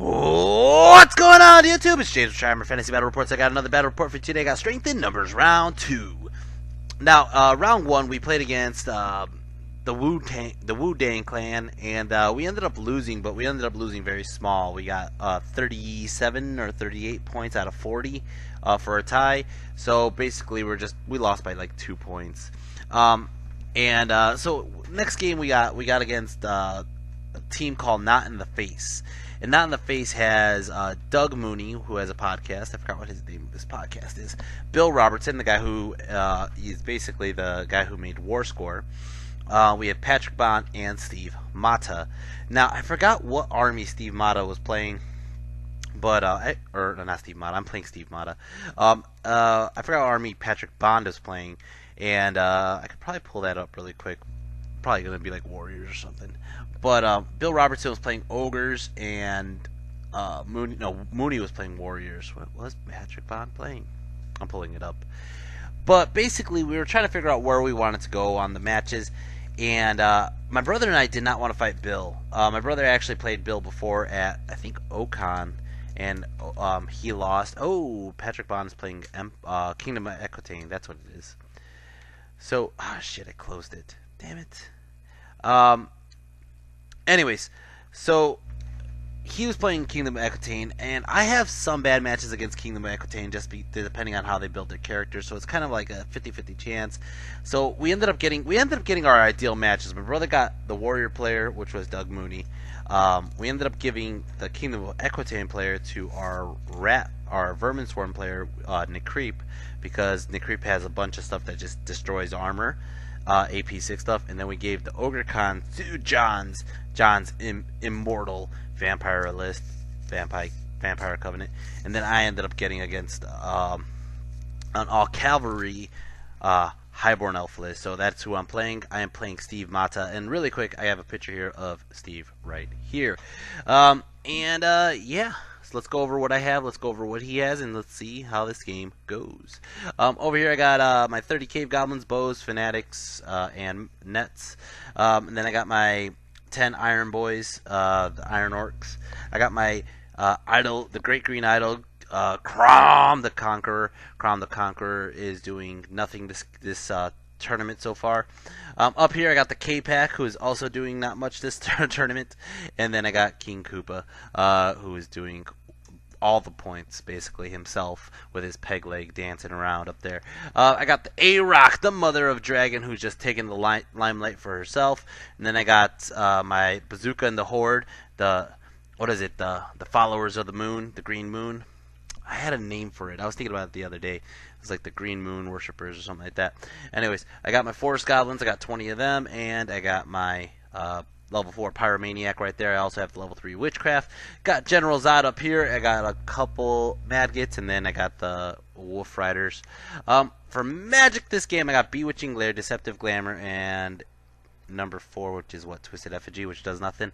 What's going on, YouTube? It's James with Trimer Fantasy Battle Reports. I got another battle report for you today. I got Strength in Numbers Round 2. Now, Round 1, we played against the Wu-Dang clan, and we ended up losing, but we ended up losing very small. We got 37 or 38 points out of 40 for a tie. So basically, we lost by like 2 points. So next game we got against a team called Not in the Face. And Not in the Face has Doug Mooney, who has a podcast. I forgot what his name of this podcast is. Bill Robertson, the guy who is basically the guy who made War Score. We have Patrick Bond and Steve Mata. Now, I forgot what army Steve Mata was playing. But, not Steve Mata. I'm playing Steve Mata. I forgot what army Patrick Bond is playing. And I could probably pull that up really quick. Probably going to be like Warriors or something. But Bill Robertson was playing Ogres, and Mooney was playing Warriors. What was Patrick Bond playing? I'm pulling it up. But basically, we were trying to figure out where we wanted to go on the matches. And my brother and I did not want to fight Bill. My brother actually played Bill before at, I think, Ocon. And he lost. Oh, Patrick Bond is playing Kingdom of Escalating. That's what it is. So, shit, I closed it. Damn it. Anyways, so he was playing Kingdom of Escalating, and I have some bad matches against Kingdom of Escalating just depending on how they build their characters. So it's kind of like a 50-50 chance. So we ended up getting our ideal matches. My brother got the Warrior player, which was Doug Mooney. We ended up giving the Kingdom of Escalating player to our Vermin Swarm player, Nick Creep, because Nick Creep has a bunch of stuff that just destroys armor. AP6 stuff, and then we gave the Ogre Con to John's Immortal Vampire list, Vampire Covenant, and then I ended up getting against an All Cavalry Highborn Elf list. So that's who I'm playing. I am playing Steve Mata, and really quick, I have a picture here of Steve right here, yeah. So let's go over what I have, let's go over what he has, and let's see how this game goes. Over here I got my 30 Cave Goblins, Bows, Fanatics, and Nets. And then I got my 10 Iron Boys, the Iron Orcs. I got my Idol, the Great Green Idol, Crom the Conqueror. Crom the Conqueror is doing nothing this tournament so far. Up here I got the K-Pack, who is also doing not much this tournament. And then I got King Koopa, who is doing all the points basically himself with his peg leg dancing around up there. I got the A-Rock, the Mother of Dragon, who's just taking the limelight for herself. And then I got my Bazooka and the Horde, the Followers of the Moon, the Green Moon. I had a name for it. I was thinking about it the other day. It was like the Green Moon Worshippers or something like that. Anyways, I got my Forest Goblins. I got 20 of them, and I got my level 4 Pyromaniac right there. I also have the level 3 Witchcraft. Got General Zod up here. I got a couple Madgets, and then I got the Wolf Riders. For Magic this game, I got Bewitching Glare, Deceptive Glamour, and number 4, which is what? Twisted Effigy, which does nothing.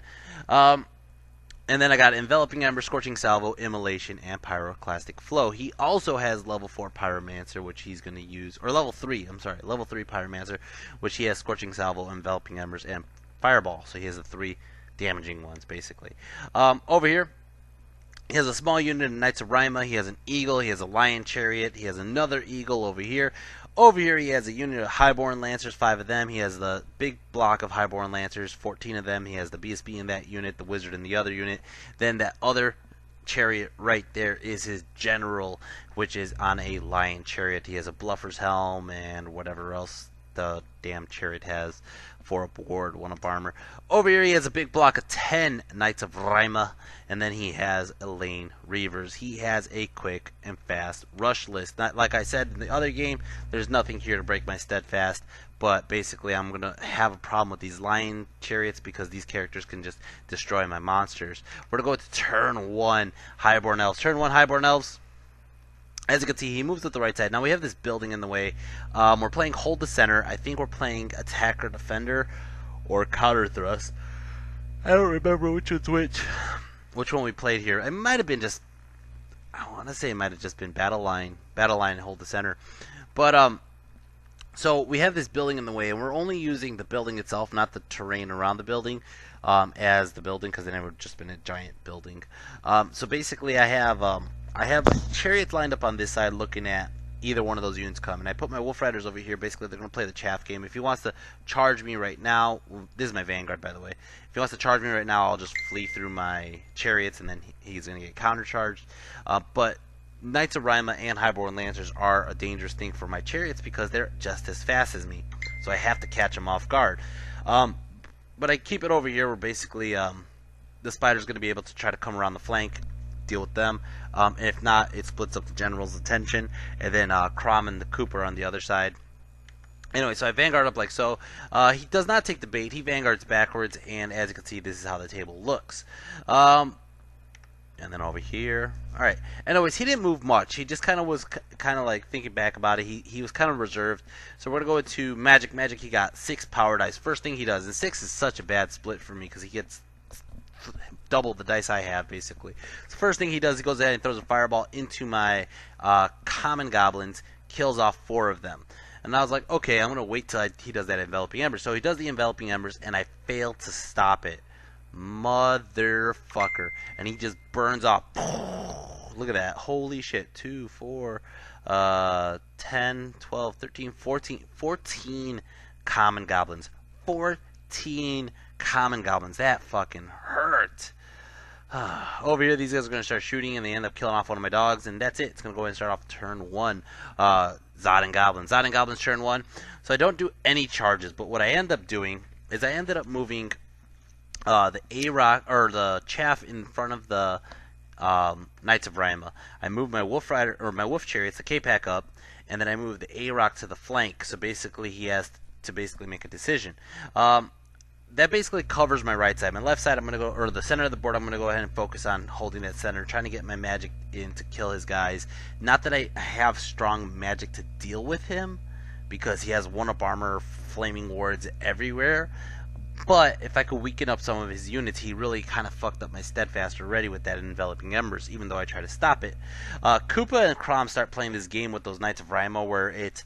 And then I got Enveloping Ember, Scorching Salvo, Immolation, and Pyroclastic Flow. He also has level 4 Pyromancer, which he's going to use, or level 3 Pyromancer, which he has Scorching Salvo, Enveloping Embers, and Fireball. So he has the 3 damaging ones, basically. Over here, he has a small unit of Knights of Rima. He has an Eagle. He has a Lion Chariot. He has another Eagle over here. Over here, he has a unit of Highborn Lancers, 5 of them. He has the big block of Highborn Lancers, 14 of them. He has the BSB in that unit, the Wizard in the other unit. Then that other chariot right there is his General, which is on a Lion Chariot. He has a Bluffer's Helm and whatever else the damn chariot has. 4 up ward, 1 up armor. Over here he has a big block of 10 Knights of Rima, and then he has Elaine Reavers. He has a quick and fast rush list. Not like I said in the other game, there's nothing here to break my steadfast, but basically I'm going to have a problem with these Lion Chariots because these characters can just destroy my monsters. We're going to go to turn 1 Highborn Elves. Turn 1 Highborn Elves. As you can see, he moves to the right side. Now we have this building in the way. We're playing Hold the Center. I think we're playing Attacker Defender or Counter Thrust. I don't remember which one's which. Which one we played here. It might have been just, I want to say it might have just been Battle Line and Hold the Center. But So we have this building in the way, and we're only using the building itself, not the terrain around the building, as the building, because then it would have just been a giant building. So basically, I have chariots lined up on this side, looking at either one of those units come, and I put my wolf riders over here. Basically, they're going to play the chaff game. If he wants to charge me right now, this is my vanguard, by the way. If he wants to charge me right now, I'll just flee through my chariots, and then he's going to get countercharged. But Knights of Rima and Highborn Lancers are a dangerous thing for my chariots because they're just as fast as me. So I have to catch them off guard. But I keep it over here where basically the spider's going to be able to try to come around the flank, deal with them. And if not, it splits up the general's attention. And then Crom and the Cooper on the other side. Anyway, so I vanguard up like so. He does not take the bait. He vanguards backwards. And as you can see, this is how the table looks. And then over here. Alright. Anyways, he didn't move much. He just kind of was like thinking back about it. He was kind of reserved. So we're going to go into Magic. Magic, he got 6 power dice. First thing he does. And 6 is such a bad split for me because he gets double the dice I have, basically. So first thing he does, he goes ahead and throws a fireball into my common goblins. Kills off 4 of them. And I was like, okay, I'm going to wait till he does that enveloping embers. So he does the enveloping embers, and I fail to stop it. Motherfucker. And he just burns off. Look at that. Holy shit. 2, 4, 10, 12, 13, 14 common goblins. 14 common goblins. That fucking hurt. Over here, these guys are going to start shooting, and they end up killing off one of my dogs, and that's it. It's going to go ahead and start off turn 1. Zod and Goblins. Zod and Goblins turn 1. So I don't do any charges, but what I end up doing is I ended up moving the A-Rock, or the chaff in front of the Knights of Rima. I moved my wolf rider, or my wolf chariots, the K-Pack up, and then I moved the A-Rock to the flank. So basically, he has to basically make a decision. That basically covers my right side. My left side, I'm going to go, or the center of the board, I'm going to go ahead and focus on holding that center, trying to get my magic in to kill his guys. Not that I have strong magic to deal with him, because he has 1-up armor, flaming wards everywhere. But if I could weaken up some of his units, he really kind of fucked up my steadfast already with that enveloping embers, even though I try to stop it. Koopa and Crom start playing this game with those Knights of Rima where it's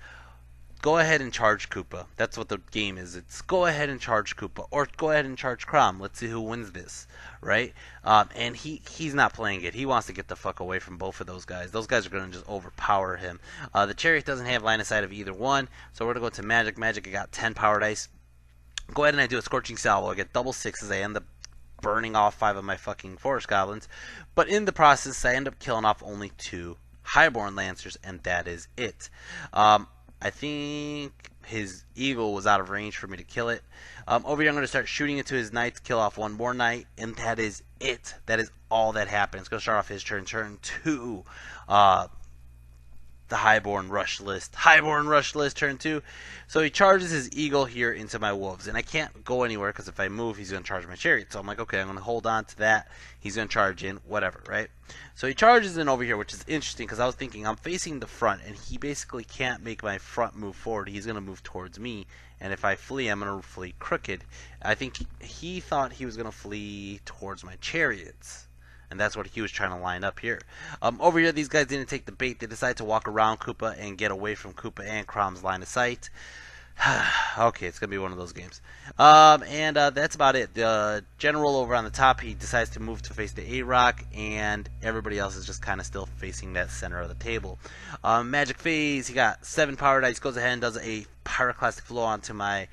go ahead and charge Koopa. That's what the game is. It's go ahead and charge Koopa, or go ahead and charge Crom. Let's see who wins this, right? And he's not playing it. He wants to get the fuck away from both of those guys. Those guys are going to just overpower him. The chariot doesn't have line of sight of either one, so we're going to go to Magic. Magic, I got 10 power dice. Go ahead and I do a Scorching Salvo. I get double 6s. I end up burning off 5 of my fucking Forest Goblins. But in the process, I end up killing off only 2 Highborn Lancers, and that is it. I think his eagle was out of range for me to kill it. Over here, I'm going to start shooting into his knights, kill off 1 more knight, and that is it. That is all that happens. It's going to start off his turn. Turn 2. The Highborn Rush List. Highborn Rush List, turn 2. So he charges his eagle here into my wolves. And I can't go anywhere because if I move, he's going to charge my chariot. So I'm like, okay, I'm going to hold on to that. He's going to charge in, whatever, right? So he charges in over here, which is interesting because I was thinking I'm facing the front. And he basically can't make my front move forward. He's going to move towards me. And if I flee, I'm going to flee crooked. I think he thought he was going to flee towards my chariots. And that's what he was trying to line up here. Over here, these guys didn't take the bait. They decided to walk around Koopa and get away from Koopa and Crom's line of sight. Okay, it's going to be one of those games. That's about it. The general over on the top, he decides to move to face the A-Rock, and everybody else is just kind of still facing that center of the table. Magic Phase, he got 7 power dice, goes ahead and does a Pyroclastic Flow onto my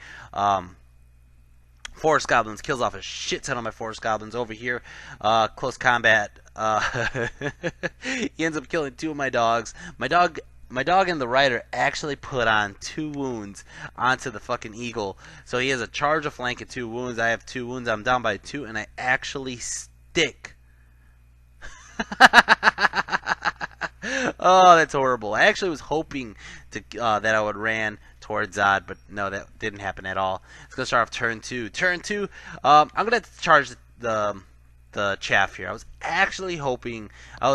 Forest Goblins, kills off a shit ton of my Forest Goblins. Over here, close combat, he ends up killing 2 of my dogs. My dog and the rider actually put on 2 wounds onto the fucking eagle. So he has a charge, a flank, and 2 wounds. I have 2 wounds. I'm down by 2, and I actually stick. Oh, that's horrible. I actually was hoping to that I would ran towards Zod, but no, that didn't happen at all. It's going to start off turn 2. Turn 2, I'm going to have to charge the chaff here. I was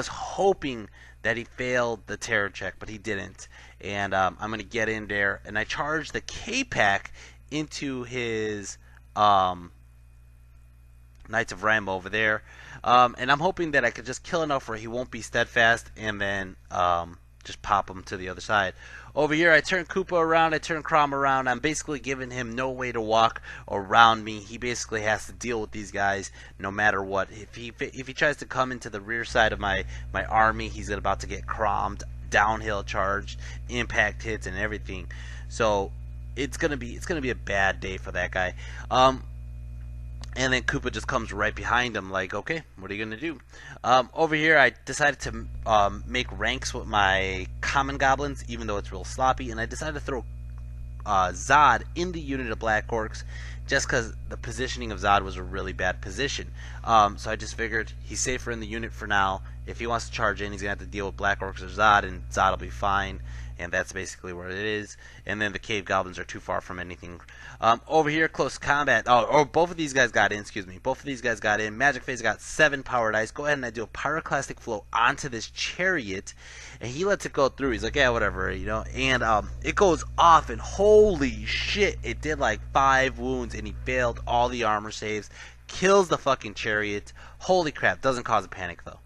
hoping that he failed the terror check, but he didn't. And I'm going to get in there, and I charge the K-Pack into his Knights of Rima over there. And I'm hoping that I could just kill enough where he won't be steadfast, and then just pop him to the other side. Over here, I turn Koopa around, I turn Crom around. I'm basically giving him no way to walk around me. He basically has to deal with these guys no matter what. If he tries to come into the rear side of my army, he's about to get Crommed, downhill charged, impact hits, and everything. So it's gonna be a bad day for that guy. And then Koopa just comes right behind him like, okay, what are you going to do? Over here, I decided to make ranks with my common goblins, even though it's real sloppy. And I decided to throw Zod in the unit of Black Orcs just because the positioning of Zod was a really bad position. So I just figured he's safer in the unit for now. If he wants to charge in, he's going to have to deal with Black Orcs or Zod, and Zod will be fine. And that's basically what it is. And then the cave goblins are too far from anything. Over here, close combat. Oh, both of these guys got in. Excuse me. Both of these guys got in. Magic Phase got 7 power dice. Go ahead and I do a pyroclastic flow onto this chariot, and he lets it go through. He's like, yeah, whatever, you know. And it goes off, and holy shit, it did like 5 wounds, and he failed all the armor saves. Kills the fucking chariot. Holy crap! Doesn't cause a panic though.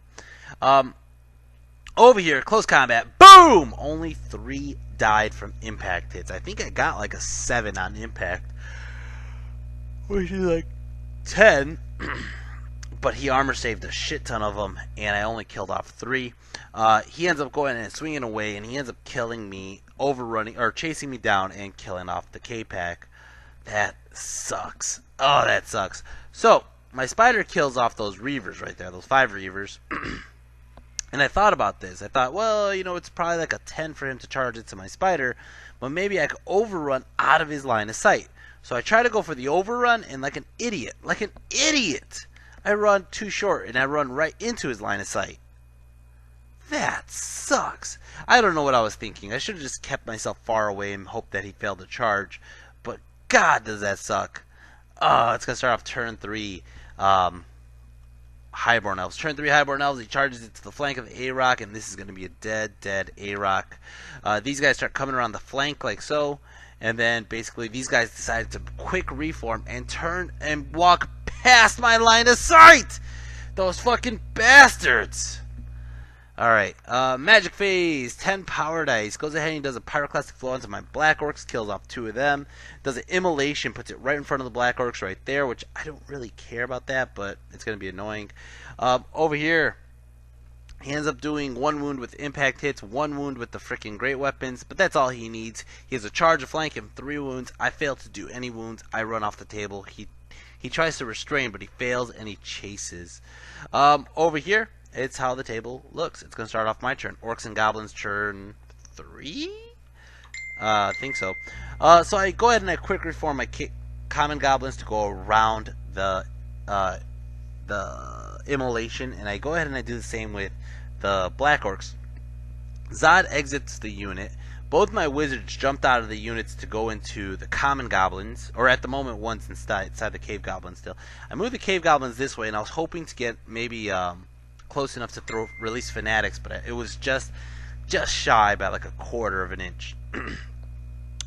Over here, close combat. Boom! Only 3 died from impact hits. I think I got like a 7 on impact, which is like 10. But he armor saved a shit ton of them, and I only killed off 3. He ends up going and swinging away, and he ends up killing me, overrunning or chasing me down and killing off the K-Pack. That sucks. Oh, that sucks. So my spider kills off those Reavers right there, those 5 Reavers. And I thought about this. I thought, well, you know, it's probably like a 10 for him to charge into my spider, but maybe I could overrun out of his line of sight. So I try to go for the overrun, and like an idiot, I run too short, and I run right into his line of sight. That sucks. I don't know what I was thinking. I should have just kept myself far away and hoped that he failed to charge. But God, does that suck. Oh, it's going to start off turn 3. Highborn Elves. Turn 3 Highborn Elves. He charges it to the flank of the A-Rock, and this is going to be a dead A-Rock. These guys start coming around the flank like so, and then basically these guys decide to quick reform and turn and walk past my line of sight! Those fucking bastards! Alright, Magic Phase, 10 power dice. Goes ahead and does a pyroclastic flow onto my Black Orcs, kills off 2 of them. Does an immolation, puts it right in front of the Black Orcs right there, which I don't really care about that, but it's going to be annoying. Over here, he ends up doing 1 wound with impact hits, 1 wound with the freaking great weapons, but that's all he needs. He has a charge of flank and 3 wounds. I fail to do any wounds. I run off the table. He tries to restrain, but he fails and he chases. Over here, it's how the table looks. It's going to start off my turn. Orcs and Goblins turn 3? I think so. So I go ahead and I quick reform my common Goblins to go around the immolation, and I go ahead and I do the same with the Black Orcs. Zod exits the unit. Both my wizards jumped out of the units to go into the common goblins, or at the moment one's inside the cave goblins still. I moved the cave goblins this way, and I was hoping to get maybe close enough to release fanatics, but it was just shy by like a quarter of an inch.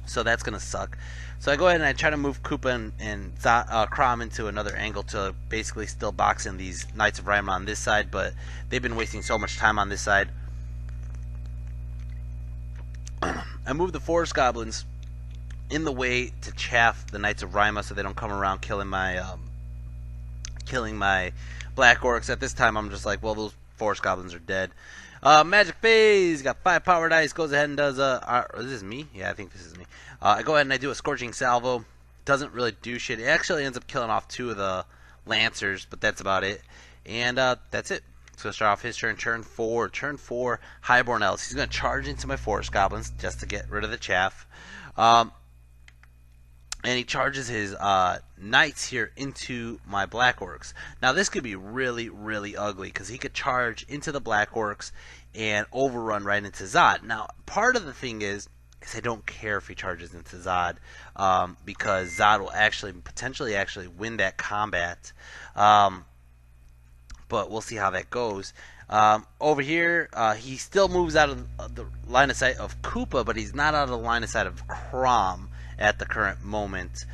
So that's gonna suck. So I go ahead and I try to move Koopa and Crom into another angle to basically still box in these Knights of Rhyma on this side, but they've been wasting so much time on this side. I move the Forest Goblins in the way to chaff the Knights of Rhyma so they don't come around killing my Black Orcs. At this time, I'm just like, well, those Forest Goblins are dead. Magic Phase, got 5 power dice, goes ahead and does is this me? Yeah, I think this is me. I go ahead and I do a Scorching Salvo. Doesn't really do shit. It actually ends up killing off 2 of the Lancers, but that's about it. And that's it. It's going to start off his turn, turn 4. Turn 4, Highborn Elves. He's going to charge into my Forest Goblins just to get rid of the chaff. And he charges his Knights here into my Black Orcs. Now this could be really, really ugly because he could charge into the Black Orcs and overrun right into Zod. Now part of the thing is I don't care if he charges into Zod because Zod will potentially win that combat. But we'll see how that goes. Over here, he still moves out of the line of sight of Koopa, but he's not out of the line of sight of Crom at the current moment.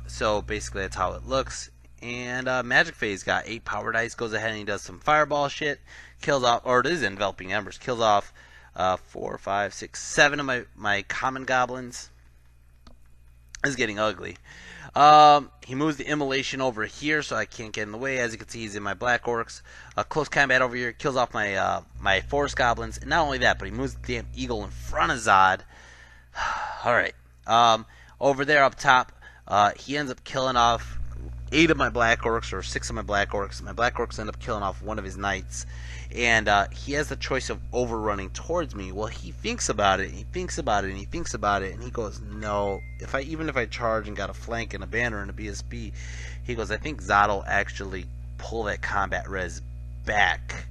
So basically that's how it looks. And Magic Phase got 8 power dice, goes ahead and he does some fireball shit, kills off, or it is enveloping embers, kills off 4, 5, 6, 7 of my common goblins. This is getting ugly. He moves the immolation over here, so I can't get in the way. As you can see, he's in my black orcs. Close combat over here, kills off my my forest goblins. And not only that, but he moves the damn eagle in front of Zod. All right. Over there up top, he ends up killing off 8 of my black orcs, or 6 of my black orcs. My black orcs end up killing off one of his knights. And he has the choice of overrunning towards me. Well, he thinks about it, and he thinks about it, and he thinks about it, and he goes, no, even if I charge and got a flank and a banner and a BSB, he goes, I think Zod will actually pull that combat res back.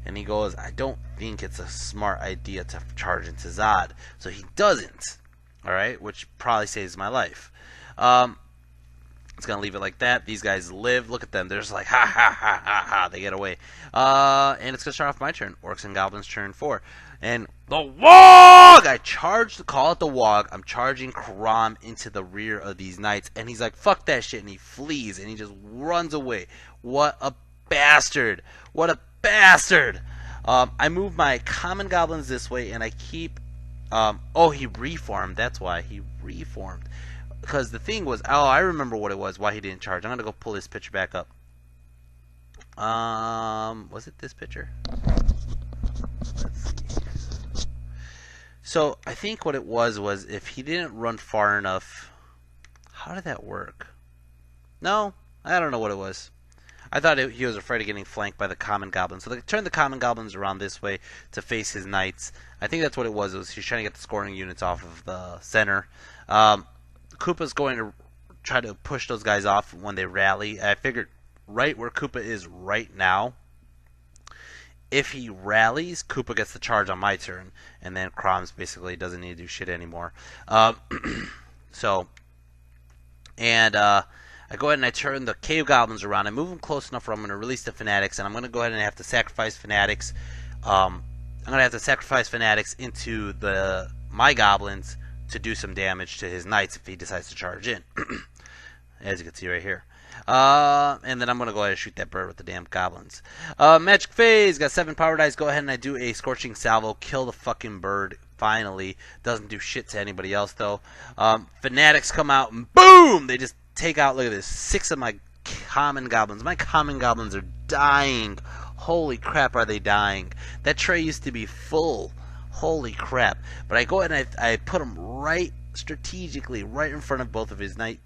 And he goes, I don't think it's a smart idea to charge into Zod. So he doesn't. Alright, which probably saves my life. It's going to leave it like that. These guys live. Look at them. They're just like, ha, ha, ha, ha, ha. They get away. And it's going to start off my turn. Orcs and Goblins turn 4. And the Wog! I charge, call it the Wog. I'm charging Kram into the rear of these knights. And he's like, fuck that shit. And he flees. And he just runs away. What a bastard. What a bastard. I move my common goblins this way. And I keep... oh, he reformed. That's why. He reformed. Because the thing was, oh, I remember what it was, why he didn't charge. I'm going to go pull this picture back up. Was it this picture? Let's see. So, I think what it was if he didn't run far enough... How did that work? No, I don't know what it was. I thought he was afraid of getting flanked by the common goblins. So they turned the common goblins around this way to face his knights. I think that's what it was. He was trying to get the scoring units off of the center. Koopa's going to try to push those guys off when they rally. I figured right where Koopa is right now, if he rallies, Koopa gets the charge on my turn, and then Krom's basically doesn't need to do shit anymore. I go ahead and I turn the cave goblins around. I move them close enough where I'm going to release the fanatics, and I'm going to go ahead and have to sacrifice fanatics. I'm going to have to sacrifice fanatics into my goblins to do some damage to his knights if he decides to charge in. As you can see right here. And then I'm going to go ahead and shoot that bird with the damn goblins. Magic Phase, got 7 power dice. Go ahead and I do a Scorching Salvo. Kill the fucking bird, finally. Doesn't do shit to anybody else, though. Fanatics come out, and boom! They just take out, look at this, 6 of my common goblins. My common goblins are dying. Holy crap, are they dying. That tray used to be full. Holy crap. But I go ahead and I put him right strategically right in front of both of his knight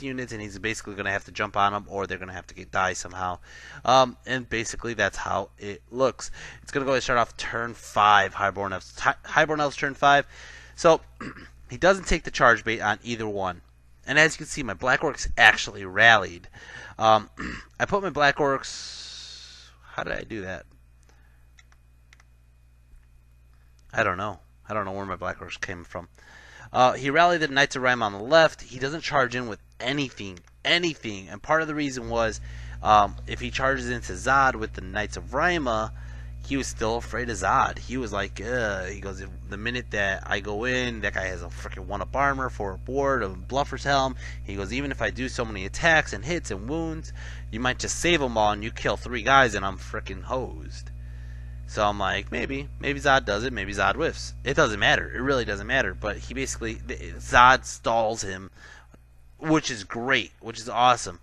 units, and he's basically going to have to jump on them, or they're going to have to die somehow. And basically that's how it looks. It's going to go ahead and start off turn 5, Highborn Elves. Highborn Elves turn 5. So he doesn't take the charge bait on either one. And as you can see, my Black Orcs actually rallied. I put my Black Orcs... How did I do that? I don't know. I don't know where my Black Orcs came from. He rallied the Knights of Rhyme on the left. He doesn't charge in with anything. And part of the reason was, if he charges into Zod with the Knights of Rhyma, he was still afraid of Zod. He was like, he goes, the minute that I go in, that guy has a freaking 1-up armor, 4-up ward, a Bluffer's Helm. He goes, even if I do so many attacks and hits and wounds, you might just save them all and you kill 3 guys and I'm freaking hosed. So I'm like, maybe Zod does it, maybe Zod whiffs. It doesn't matter. It really doesn't matter. But he basically, Zod stalls him, which is great, which is awesome.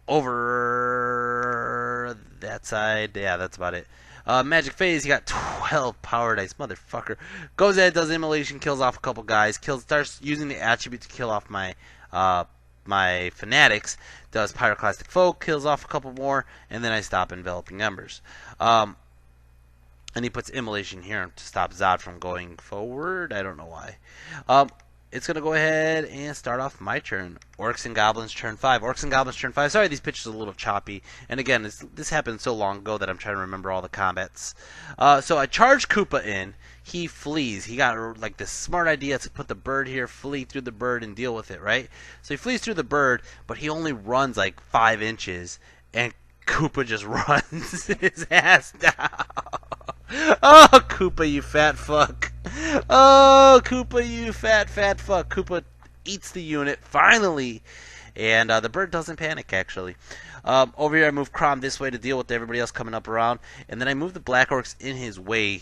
Over that side, yeah, that's about it. Magic Phase, he got 12 power dice, motherfucker. Goes ahead, does immolation, kills off a couple guys, starts using the attribute to kill off my my fanatics. Does Pyroclastic Foe, kills off a couple more, and then I stop enveloping embers. And he puts immolation here to stop Zod from going forward. I don't know why. It's going to go ahead and start off my turn. Orcs and Goblins turn 5. Orcs and Goblins turn 5. Sorry, these pictures are a little choppy. And again, this happened so long ago that I'm trying to remember all the combats. So I charge Koopa in. He flees. He got like this smart idea to put the bird here, flee through the bird, and deal with it, right? So he flees through the bird, but he only runs like 5 inches. And Koopa just runs his ass down. Oh, Koopa, you fat fuck. Oh, Koopa, you fat fuck. Koopa eats the unit, finally. And the bird doesn't panic, actually. Over here, I move Crom this way to deal with everybody else coming up around, and then I move the Black Orcs in his way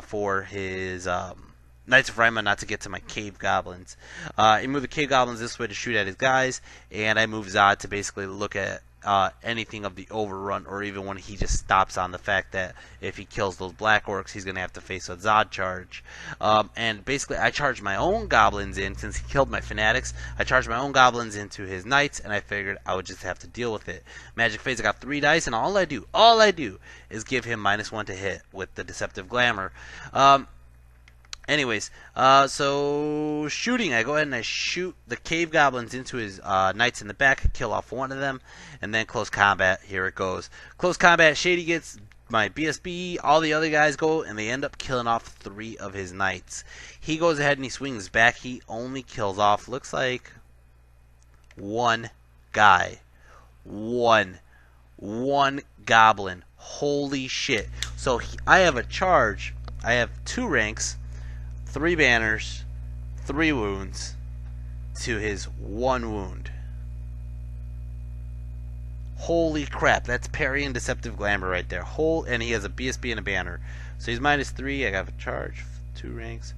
for his Knights of Rima not to get to my Cave Goblins. I move the Cave Goblins this way to shoot at his guys, and I move Zod to basically look at anything of the overrun, or even when he just stops on the fact that if he kills those Black Orcs, he's going to have to face a Zod charge. And basically, I charge my own Goblins in, since he killed my Fanatics. I charged my own Goblins into his Knights, and I figured I would just have to deal with it. Magic Phase, I got 3 dice, and all I do is give him -1 to hit with the Deceptive Glamour. Anyways, so shooting, I go ahead and I shoot the Cave Goblins into his Knights in the back, kill off one of them, and then close combat, here it goes. Close combat, Shady gets my BSB, all the other guys go, and they end up killing off 3 of his Knights. He goes ahead and he swings back, he only kills off, looks like, 1 guy. One Goblin. Holy shit. So I have a charge, I have 2 ranks, 3 banners, 3 wounds, to his 1 wound. Holy crap, that's parry and Deceptive Glamour right there. And he has a BSB and a banner. So he's -3, I got a charge, 2 ranks,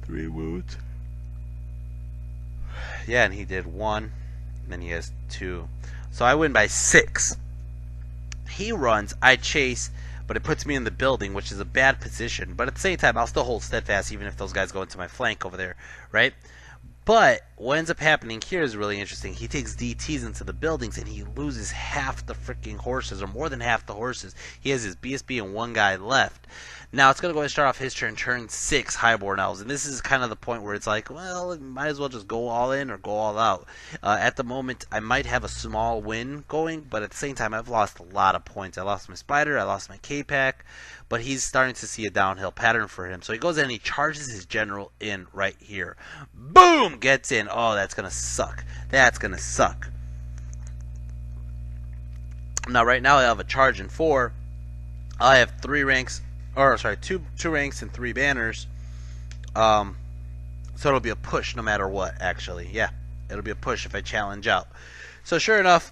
3 wounds. Yeah, and he did 1, and then he has 2. So I win by 6. He runs, I chase, but it puts me in the building, which is a bad position. But at the same time, I'll still hold steadfast even if those guys go into my flank over there, right? But what ends up happening here is really interesting. He takes DTs into the buildings, and he loses half the freaking horses, or more than half the horses. He has his BSB and 1 guy left. Now, it's going to go ahead and start off his turn 6, Highborn Elves. And this is kind of the point where it's like, well, might as well just go all in or go all out. At the moment, I might have a small win going, but at the same time, I've lost a lot of points. I lost my Spider, I lost my K-Pack, but he's starting to see a downhill pattern for him. So he goes in and he charges his general in right here. Boom! Gets in. Oh, that's going to suck. That's going to suck. Now, right now, I have a charge in 4. I have 3 ranks. Or sorry, two ranks and 3 banners. So it'll be a push no matter what, actually. Yeah, it'll be a push if I challenge out. So sure enough,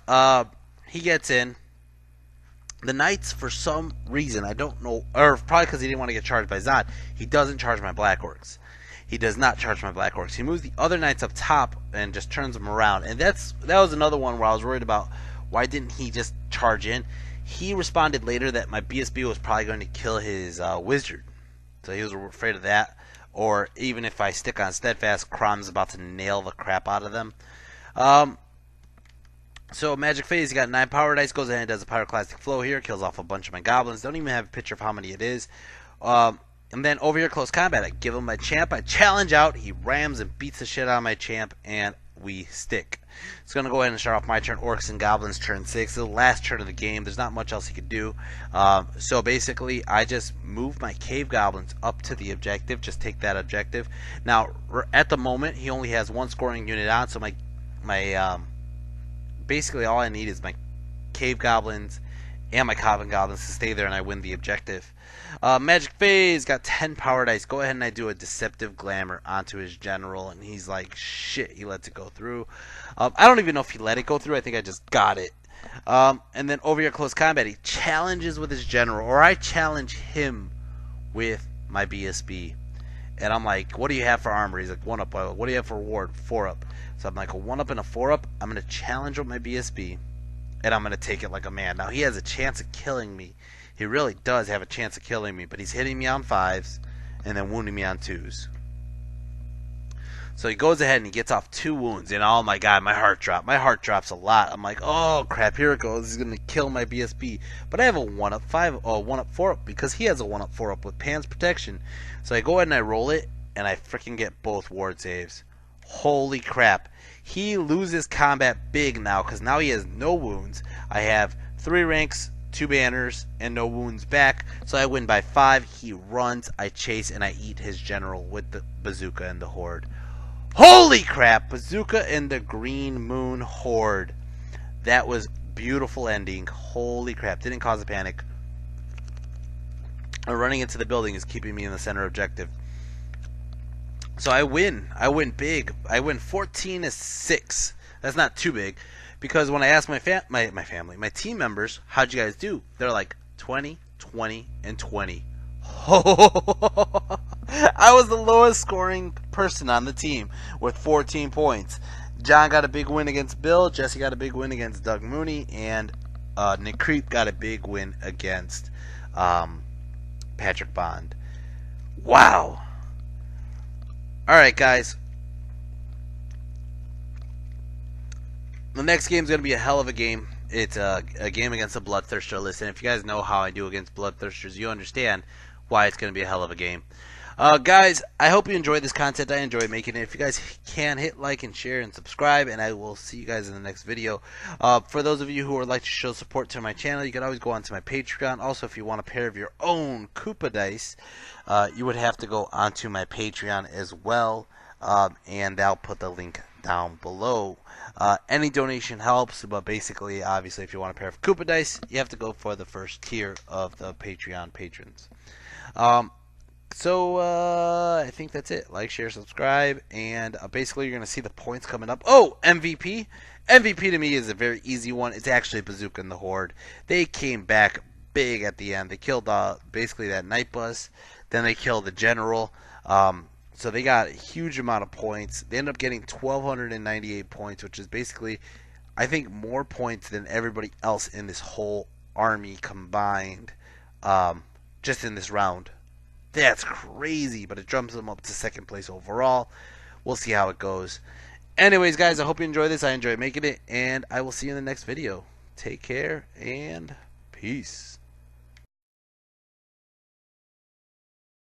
he gets in. The Knights, for some reason, I don't know, or probably because he didn't want to get charged by Zod, he doesn't charge my Black Orcs. He does not charge my Black Orcs. He moves the other Knights up top and just turns them around. And that was another one where I was worried about, why didn't he just charge in? He responded later that my BSB was probably going to kill his wizard. So he was afraid of that. Or even if I stick on Steadfast, Crom's about to nail the crap out of them. So Magic Phase, he got 9 power dice, goes ahead and does a Pyroclastic Flow here, kills off a bunch of my Goblins. Don't even have a picture of how many it is. And then over here, close combat, I give him my champ, I challenge out, he rams and beats the shit out of my champ, and we stick. It's going to go ahead and start off my turn. Orcs and Goblins turn 6. The last turn of the game. There's not much else he could do. So basically, I just move my Cave Goblins up to the objective. Just take that objective. Now, at the moment, he only has 1 scoring unit on. So basically all I need is my Cave Goblins and my Coven Goblins to stay there, and I win the objective. Magic Phase got 10 power dice. Go ahead and I do a Deceptive Glamour onto his general, and he's like, shit, he lets it go through. I don't even know if he let it go through. I think I just got it. And then over here, close combat, he challenges with his general, or I challenge him with my BSB. And I'm like, what do you have for armor? He's like, 1 up. What do you have for ward? 4 up. So I'm like, a 1 up and a 4 up. I'm going to challenge with my BSB, and I'm going to take it like a man. Now, he has a chance of killing me. He really does have a chance of killing me, but he's hitting me on 5s and then wounding me on 2s. So he goes ahead and he gets off 2 wounds, and oh my god, my heart dropped. My heart drops a lot. I'm like, oh crap, here it goes. He's gonna kill my BSB. But I have a 1 up 5, or 1 up 4 up, because he has a 1 up 4 up with Pan's protection. So I go ahead and I roll it, and I freaking get both ward saves. Holy crap. He loses combat big now, because now he has no wounds. I have 3 ranks, 2 banners, and no wounds back. So I win by 5. He runs, I chase, and I eat his general with the bazooka and the horde. Holy crap! Bazooka and the Green Moon Horde. That was beautiful ending. Holy crap. Didn't cause a panic. Running into the building is keeping me in the center objective. So I win. I win big. I win 14-6. That's not too big. because when I asked my family, my team members, how'd you guys do? They're like 20, 20, and 20. I was the lowest scoring person on the team with 14 points. John got a big win against Bill. Jesse got a big win against Doug Mooney, and Nick Creep got a big win against Patrick Bond. Wow. All right, guys. The next game is going to be a hell of a game. It's a game against a Bloodthirster. Listen, if you guys know how I do against Bloodthirsters, you understand why it's going to be a hell of a game. Guys, I hope you enjoyed this content. I enjoy making it. If you guys can, hit like and share and subscribe, and I will see you guys in the next video. For those of you who would like to show support to my channel, you can always go onto my Patreon. Also, if you want a pair of your own Koopa dice, you would have to go onto my Patreon as well, and I'll put the link down below. Any donation helps, but basically, obviously, if you want a pair of Koopa dice, you have to go for the first tier of the Patreon patrons. So I think that's it. Like, share, subscribe, and basically you're going to see the points coming up. Oh, MVP. MVP to me is a very easy one. It's actually Bazooka and the Horde. They came back big at the end. They killed basically that night bus. Then they killed the general. So they got a huge amount of points. They ended up getting 1,298 points, which is basically, I think, more points than everybody else in this whole army combined, just in this round. That's crazy, but it jumps them up to second place overall. We'll see how it goes. Anyways, guys, I hope you enjoy this. I enjoy making it, and I will see you in the next video. Take care, and peace.